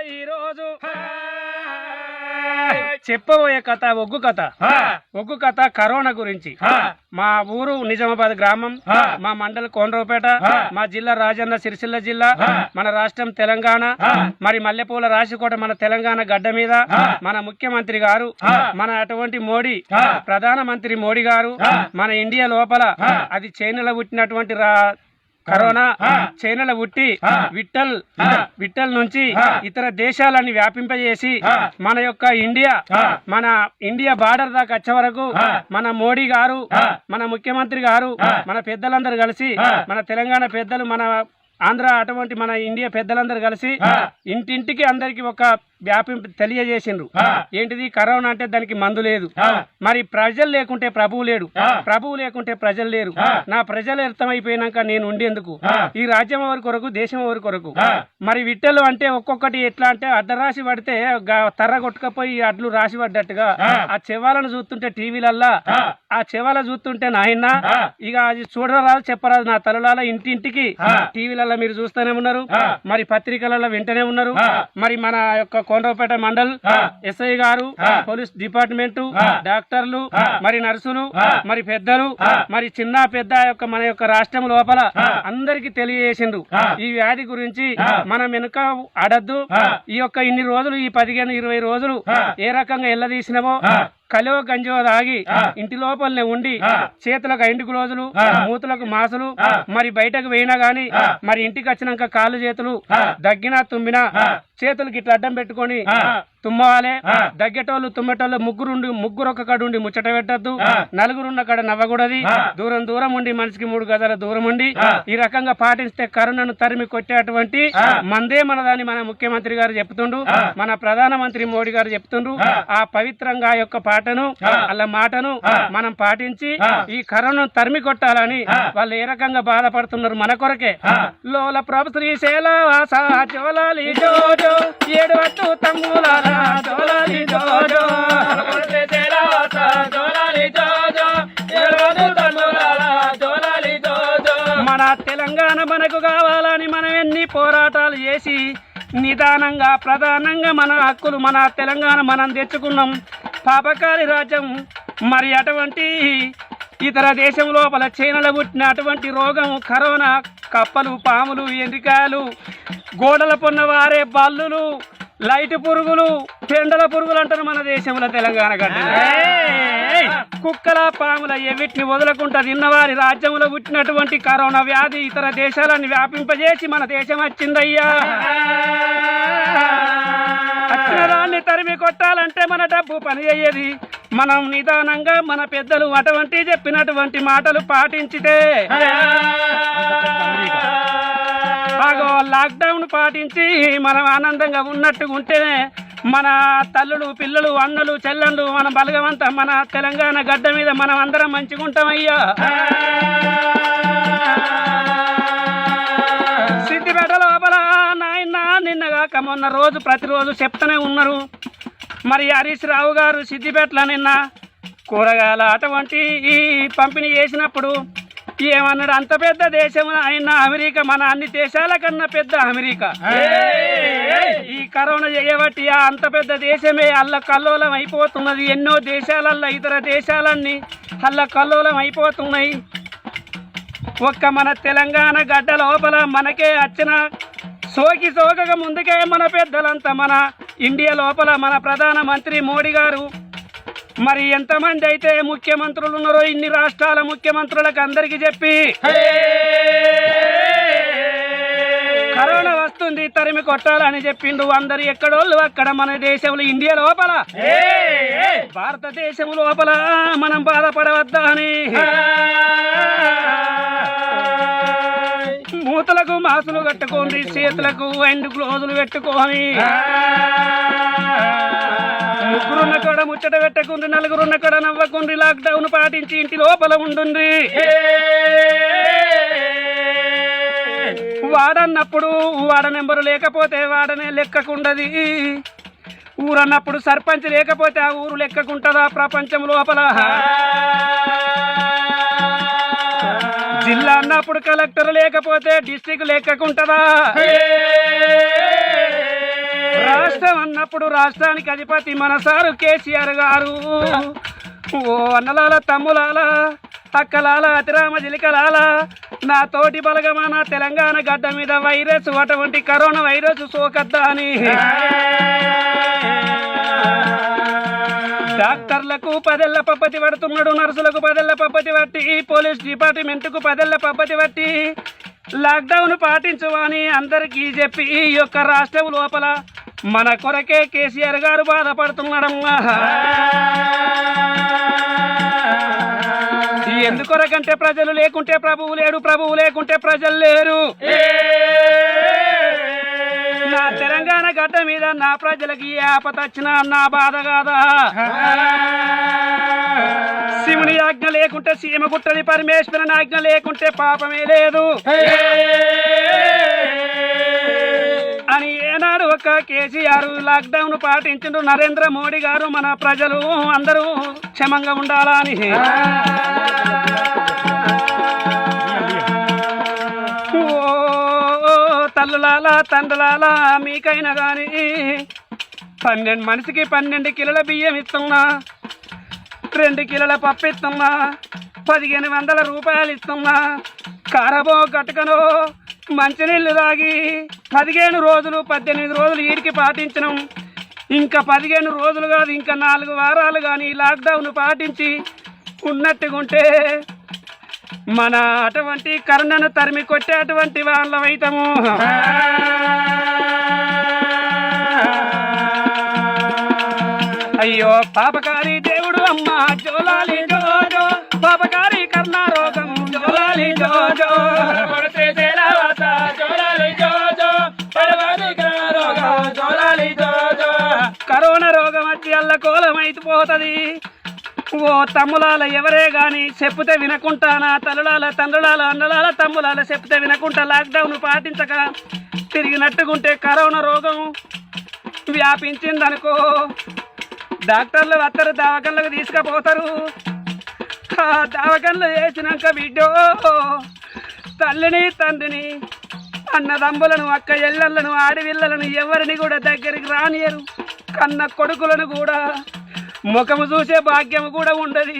ఈ రోజు చెప్పబోయే కథ ఒగ్గు కథ కరోనా గురించి. మా ఊరు నిజామాబాద్ గ్రామం, మా మండలం కోనరావుపేట, మా జిల్లా రాజన్న సిరిసిల్ల జిల్లా, మన రాష్ట్రం తెలంగాణ. మరి మల్లెపూల రాశికోట మన తెలంగాణ గడ్డ మీద మన ముఖ్యమంత్రి గారు, మన అటువంటి మోడీ ప్రధానమంత్రి మోడీ గారు మన ఇండియా లోపల అది చైనాలో పుట్టినటువంటి కరోనా చైనాలో పుట్టి విట్టల్ నుంచి ఇతర దేశాలని వ్యాపింపజేసి మన యొక్క ఇండియా బార్డర్ దాకా వచ్చే వరకు మన మోడీ గారు, మన ముఖ్యమంత్రి గారు, మన పెద్దలందరూ కలిసి, మన తెలంగాణ పెద్దలు, మన ఆంధ్ర అటువంటి మన ఇండియా పెద్దలందరూ కలిసి ఇంటింటికి అందరికి ఒక వ్యాపింపు తెలియజేసిండ్రు. ఏంటిది కరోనా అంటే దానికి మందు లేదు. మరి ప్రజలు లేకుంటే ప్రభువు లేడు, ప్రభువు లేకుంటే ప్రజలు లేరు. నా ప్రజలు అర్థమైపోయినాక నేను ఉండేందుకు ఈ రాజ్యం ఎవరి కొరకు, దేశం ఎవరి కొరకు. మరి విట్టెలు అంటే ఒక్కొక్కటి ఎట్లా అంటే అడ్డరాసి పడితే తర్ర కొట్టుకపోయి అడ్లు రాసి పడ్డట్టుగా ఆ చెవాలను చూస్తుంటే టీవీలల్లా ఆ చెవాల చూస్తుంటే నాయన ఇక అది చూడరాదు చెప్పరాదు నా తలలాల ఇంటింటికి టీవీలలో మీరు చూస్తూనే ఉన్నారు, మరి పత్రికలలో వింటనే ఉన్నారు. మరి మన యొక్క కోనరావుపేట మండల్ ఎస్ఐ గారు, పోలీస్ డిపార్ట్మెంట్, డాక్టర్లు, మరి నర్సులు, మరి పెద్దలు, మరి చిన్న పెద్ద యొక్క మన యొక్క రాష్ట్రం లోపల అందరికి తెలియజేసిండ్రు ఈ వ్యాధి గురించి. మనం వెనుక ఆడద్దు. ఈ యొక్క ఇన్ని రోజులు, ఈ 15-20 రోజులు ఏ రకంగా ఎల్లదీసినామో కలో గంజో తాగి ఇంటి లోపలనే ఉండి చేతులకు ఎండుకు రోజులు, మూతులకు మాసులు, మరి బయటకు పోయినా గాని మరి ఇంటికి వచ్చినాక కాళ్ళు చేతులు దగ్గినా తుమ్మినా చేతులకి ఇట్లా అడ్డం పెట్టుకొని తుమ్మవాలే. దగ్గేటోళ్ళు తుమ్మేటోళ్ళు ముగ్గురు ఒక కాడ ఉండి ముచ్చట పెట్టద్దు, నలుగురున్న కాడ నవ్వకూడదు, దూరం ఉండి మనిషికి 3 గజాల దూరం ఉండి ఈ రకంగా పాటిస్తే కరోనాను తరిమి కొట్టేటువంటి మందే మనదాన్ని మన ముఖ్యమంత్రి గారు చెప్తుండ్రు, మన ప్రధానమంత్రి మోడీ గారు చెప్తుండ్రు. ఆ పవిత్రంగా యొక్క పాటను అలా మాటను మనం పాటించి ఈ కరోనాను తరిమి కొట్టాలని వాళ్ళు ఏ రకంగా బాధపడుతున్నారు మన కొరకే. లోల ప్రభు శ్రీశైల వాస జోలాలి జోజో 7 వత్తు తమ్ములారా జోలాలి జోజో మన తెలంగాణ మనకు కావాలని మనం ఎన్ని పోరాటాలు చేసి నిదానంగా ప్రధానంగా మన హక్కులు మన తెలంగాణ మనం తెచ్చుకున్నాం. పాపకారి రాజ్యం మరి అటువంటి ఇతర దేశం లోపల చైనాలో పుట్టిన అటువంటి రోగం కరోనా కప్పలు, పాములు, ఎండ్రికాయలు, గోడల పొన్న వారే బల్లులు, లైట్ పురుగులు, పెండల పురుగులు అంటారు మన దేశంలో తెలంగాణ గడ్డ. కుక్కల, పాముల ఎవిటిని వదలకుండా తిన్నవారి రాజ్యంలో పుట్టినటువంటి కరోనా వ్యాధి ఇతర దేశాలను వ్యాపింపజేసి మన దేశం వచ్చిందయ్యా. వచ్చిన దాన్ని తరిమి కొట్టాలంటే మన డబ్బు పని అయ్యేది. మనం నిదానంగా మన పెద్దలు అటువంటి చెప్పినటువంటి మాటలు పాటించితే లాక్డౌన్ పాటించి మనం ఆనందంగా ఉన్నట్టుగా ఉంటేనే మన తల్లులు, పిల్లలు, అన్నలు, చెల్లెళ్ళు, మన బలగమంతా మన తెలంగాణ గడ్డ మీద మనం అందరం మంచిగా ఉంటామయ్యా. సిద్దిపేట లోపల నాయన నిన్నగాక మొన్న రోజు ప్రతిరోజు చెప్తూనే ఉన్నారు. మరి హరీష్ రావు గారు సిద్దిపేటలో నిన్న కూరగాయల అటువంటి పంపిణీ చేసినప్పుడు ఏమన్నాడు, అంత పెద్ద దేశం అయినా అమెరికా, మన అన్ని దేశాల కన్నా పెద్ద అమెరికా ఈ కరోనా చేయబట్టి అంత పెద్ద దేశమే అల్ల కల్లోలం అయిపోతున్నది. ఎన్నో దేశాలల్లో ఇతర దేశాలన్నీ అల్ల కల్లోలం అయిపోతున్నాయి. ఒక్క మన తెలంగాణ గడ్డ లోపల మనకే వచ్చిన సోకగా ముందుకే మన పెద్దలంతా మన ఇండియా లోపల మన ప్రధానమంత్రి మోడీ గారు మరి ఎంతమంది అయితే ముఖ్యమంత్రులు ఉన్నారో ఇన్ని రాష్ట్రాల ముఖ్యమంత్రులకు అందరికీ చెప్పి కరోనా వస్తుంది తరిమి కొట్టాలని చెప్పిండు. అందరు ఎక్కడోళ్ళు అక్కడ మన దేశంలో ఇండియా లోపల భారతదేశం లోపల మనం బాధపడవద్దా అని మూతలకు మాసులు కట్టుకోండి, చేతులకు ఎండు గ్లోజులు పెట్టుకొని, ముగ్గురున్న కూడా ముచ్చట పెట్టకుండ్రి, నలుగురున్న కూడా నవ్వకుండ్రి, లాక్డౌన్ పాటించి ఇంటి లోపల ఉండుండ్రి. వాడన్నప్పుడు వాడ నెంబరు లేకపోతే వాడనే లెక్కకుండది. ఊరన్నప్పుడు సర్పంచ్ లేకపోతే ఆ ఊరు లెక్కకుంటదా ప్రపంచం లోపల. జిల్లా అన్నప్పుడు కలెక్టర్ లేకపోతే డిస్ట్రిక్ట్ లెక్కకుంటదా. రాష్ట్రం అన్నప్పుడు రాష్ట్రానికి అధిపతి మన సారు కేసీఆర్ గారు. ఓ అన్నలాల తమ్ములాల అక్కలాల అతిరామ జిలికలాల నా తోటి బలగమా నా తెలంగాణ గడ్డ మీద వైరస్ అటువంటి కరోనా వైరస్ సోకద్దా అని డాక్టర్లకు 10 ఏళ్ల పబ్బతి పడుతున్నాడు, నర్సులకు 10 ఏళ్ల పబ్బతి పట్టి, పోలీస్ డిపార్ట్మెంట్కు 10 ఏళ్ల పబ్బతి పట్టి లాక్డౌన్ పాటించమని అందరికీ చెప్పి ఈ యొక్క రాష్ట్రం లోపల మన కొరకే కేసీఆర్ గారు బాధపడుతున్నాడమ్మా. ఎందుకొరకంటే ప్రజలు లేకుంటే ప్రభువు లేడు, ప్రభువు లేకుంటే ప్రజలు లేరు. నా తెలంగాణ గడ్డ మీద నా ప్రజలకి ఏ ఆపద వచ్చినా నా బాధ కాదా. శివుని ఆజ్ఞ లేకుంటే సీమ గుట్టది, పరమేశ్వరుని ఆజ్ఞ లేకుంటే పాపమే లేదు అని ఏనాడు ఒక కేసీఆర్ లాక్డౌన్ పాటించిండు. నరేంద్ర మోడీ గారు మన ప్రజలు అందరూ క్షమంగా ఉండాలా అని. తల్లులాల తండ్రులాల మీకైనా కానీ 12 మనిషికి 12 కిలోల బియ్యం ఇస్తున్నా, 2 కిలోల పప్పు ఇస్తున్నా, 1500 రూపాయలు ఇస్తున్నా. కారబో గట్టుకనో మంచినీళ్ళు తాగి 15 రోజులు 18 రోజులు ఈడికి పాటించినాం. ఇంకా 15 రోజులు కాదు, ఇంకా 4 వారాలు కానీ లాక్డౌన్ పాటించి ఉన్నట్టుకుంటే మన అటువంటి కరుణను తరిమి కొట్టేటువంటి వాళ్ళమైతాము. అయ్యో పాపకారి దేవుడు అమ్మ జోలాలి జోజో, పాపకారి కర్ణారోగం జోలాలి జోజో, కరోనా రోగం వచ్చి అల్లకోలమైపోతుంది. ఓ తమ్ములాల ఎవరే గాని చెప్పుతే వినకుంటానా, తల్లులాల తండ్రులాల అన్నలాల తమ్ములాల చెప్పుతే వినకుంటా లాక్డౌన్ పాటించక తిరిగినట్టుకుంటే కరోనా రోగం వ్యాపించిందనుకో డాక్టర్లు వస్తారు, దవాఖానలకు తీసుకుపోతారు. ఆ దవాఖానలు వేసినాక బిడ్డో తల్లిని తండ్రిని అన్నదమ్ములను అక్క ఎల్లలను ఆడవిల్లలను ఎవరిని కూడా దగ్గరికి రానియరు. కన్న కొడుకులను కూడా ముఖము చూసే భాగ్యం కూడా ఉండదు.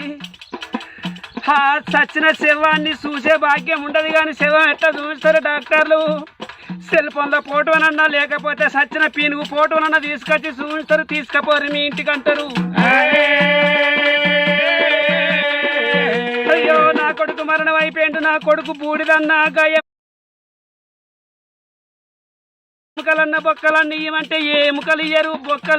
ఆ చచ్చిన శవాన్ని చూసే భాగ్యం ఉండదు. కానీ శవం ఎట్లా చూస్తారు డాక్టర్లు? సెల్ ఫోన్లో ఫోటోనన్నా లేకపోతే చచ్చిన పీనుగు ఫోటోనన్నా తీసుకొచ్చి చూస్తారు. తీసుకపోరు మీ ఇంటికి అంటారు. అయ్యో నా కొడుకు మరణం అయిపోయిండు, నా కొడుకు బూడిదన్నా గాయం ఎముకలన్న బొక్కలన్నీ ఇవ్వమంటే ఏ ఎముకలు ఇయ్యరు. బొక్కలు